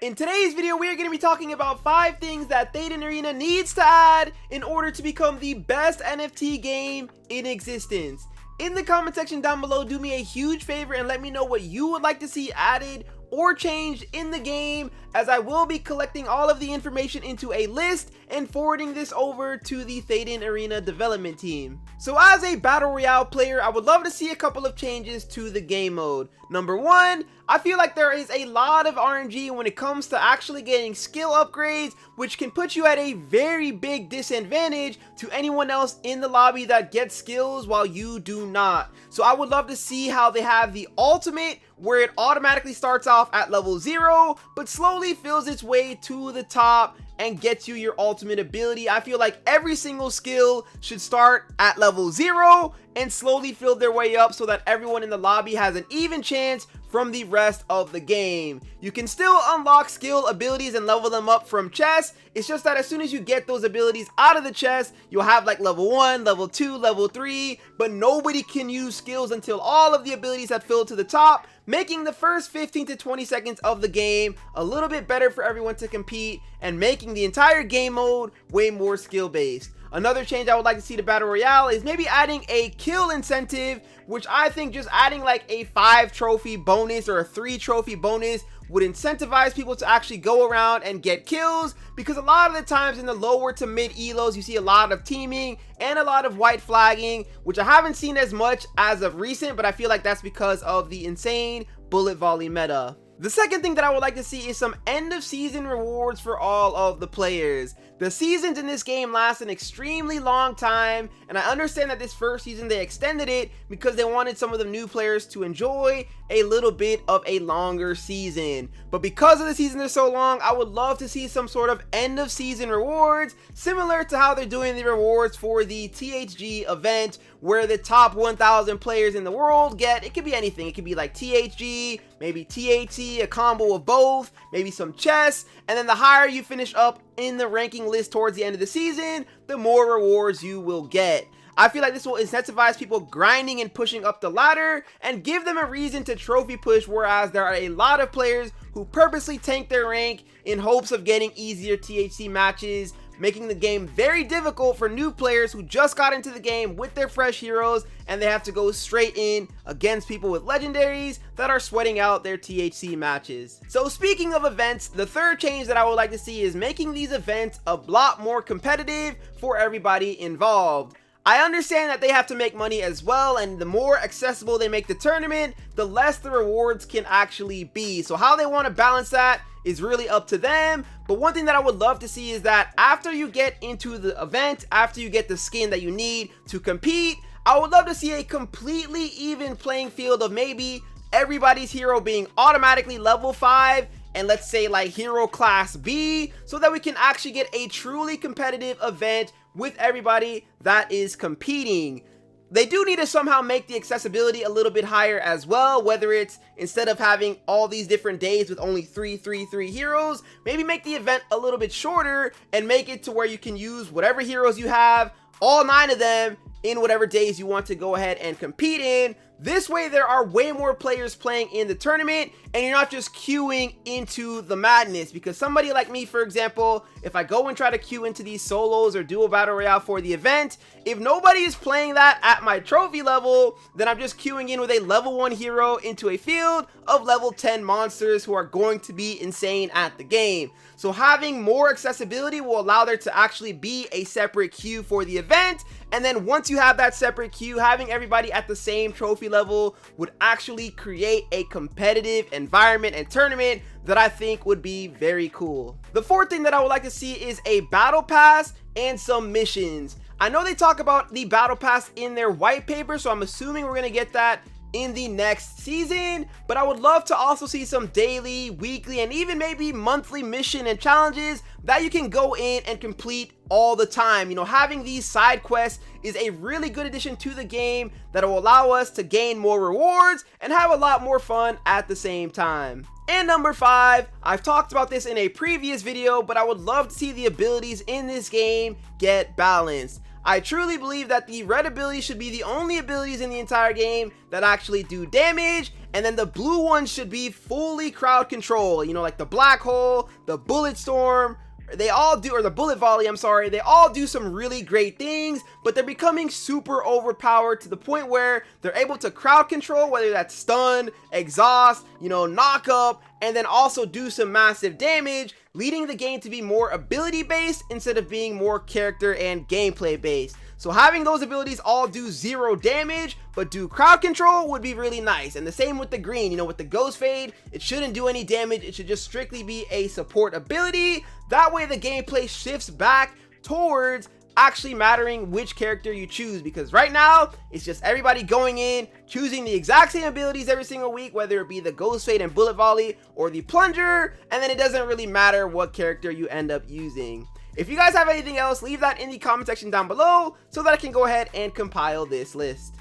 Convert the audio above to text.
In today's video, we are going to be talking about 5 things that Thetan Arena needs to add in order to become the best NFT game in existence. In the comment section down below, do me a huge favor and let me know what you would like to see added or changed in the game, as I will be collecting all of the information into a list and forwarding this over to the Thetan Arena development team. So as a Battle Royale player, I would love to see a couple of changes to the game mode. Number 1, I feel like there is a lot of RNG when it comes to actually getting skill upgrades, which can put you at a very big disadvantage to anyone else in the lobby that gets skills while you do not. So I would love to see how they have the ultimate, where it automatically starts off at level 0 but slowly fills its way to the top and gets you your ultimate ability. I feel like every single skill should start at level 0 and slowly fill their way up so that everyone in the lobby has an even chance from the rest of the game. You can still unlock skill abilities and level them up from chests. It's just that as soon as you get those abilities out of the chest, you'll have like level 1, level 2, level 3, but nobody can use skills until all of the abilities have filled to the top, making the first 15 to 20 seconds of the game a little bit better for everyone to compete and making the entire game mode way more skill based. Another change I would like to see to Battle Royale is maybe adding a kill incentive, which I think just adding like a 5 trophy bonus or a 3 trophy bonus would incentivize people to actually go around and get kills, because a lot of the times in the lower to mid elos you see a lot of teaming and a lot of white flagging, which I haven't seen as much as of recent, but I feel like that's because of the insane bullet volley meta. The second thing that I would like to see is some end of season rewards for all of the players. The seasons in this game last an extremely long time, and I understand that this first season they extended it because they wanted some of the new players to enjoy a little bit of a longer season. But because of the season is so long, I would love to see some sort of end of season rewards, similar to how they're doing the rewards for the THG event, where the top 1,000 players in the world get, it could be anything. It could be like THG, maybe THC, a combo of both, maybe some chests, and then the higher you finish up in the ranking list towards the end of the season, the more rewards you will get. I feel like this will incentivize people grinding and pushing up the ladder and give them a reason to trophy push, whereas there are a lot of players who purposely tank their rank in hopes of getting easier THC matches, making the game very difficult for new players who just got into the game with their fresh heroes, and they have to go straight in against people with legendaries that are sweating out their THC matches. So speaking of events, the third change that I would like to see is making these events a lot more competitive for everybody involved. I understand that they have to make money as well, and the more accessible they make the tournament, the less the rewards can actually be. So how they want to balance that is really up to them. But one thing that I would love to see is that after you get into the event, after you get the skin that you need to compete, I would love to see a completely even playing field of maybe everybody's hero being automatically level 5, and let's say like hero class B, so that we can actually get a truly competitive event with everybody that is competing. They do need to somehow make the accessibility a little bit higher as well, whether it's instead of having all these different days with only 3 heroes, maybe make the event a little bit shorter and make it to where you can use whatever heroes you have, all 9 of them, in whatever days you want to go ahead and compete in. This way there are way more players playing in the tournament and you're not just queuing into the madness, because somebody like me, for example, if I go and try to queue into these solos or duo battle royale for the event, if nobody is playing that at my trophy level, then I'm just queuing in with a level 1 hero into a field of level 10 monsters who are going to be insane at the game. So having more accessibility will allow there to actually be a separate queue for the event, and then once you have that separate queue, having everybody at the same trophy level would actually create a competitive environment and tournament that I think would be very cool. The fourth thing that I would like to see is a battle pass and some missions. I know they talk about the battle pass in their white paper, so I'm assuming we're gonna get that in the next season, but I would love to also see some daily, weekly, and even maybe monthly mission and challenges that you can go in and complete all the time. You know, having these side quests is a really good addition to the game that will allow us to gain more rewards and have a lot more fun at the same time. And number 5, I've talked about this in a previous video, but I would love to see the abilities in this game get balanced. I truly believe that the red abilities should be the only abilities in the entire game that actually do damage, and then the blue ones should be fully crowd control, you know, like the black hole, the bullet storm, they all do, or the bullet volley, I'm sorry, they all do some really great things, but they're becoming super overpowered to the point where they're able to crowd control, whether that's stun, exhaust, you know, knock up, and then also do some massive damage, leading the game to be more ability based instead of being more character and gameplay based. So having those abilities all do 0 damage but do crowd control would be really nice. And the same with the green, you know, with the ghost fade, it shouldn't do any damage, it should just strictly be a support ability. That way the gameplay shifts back towards actually mattering which character you choose, because right now it's just everybody going in choosing the exact same abilities every single week, whether it be the ghost fade and bullet volley or the plunger, and then it doesn't really matter what character you end up using. If you guys have anything else, leave that in the comment section down below so that I can go ahead and compile this list.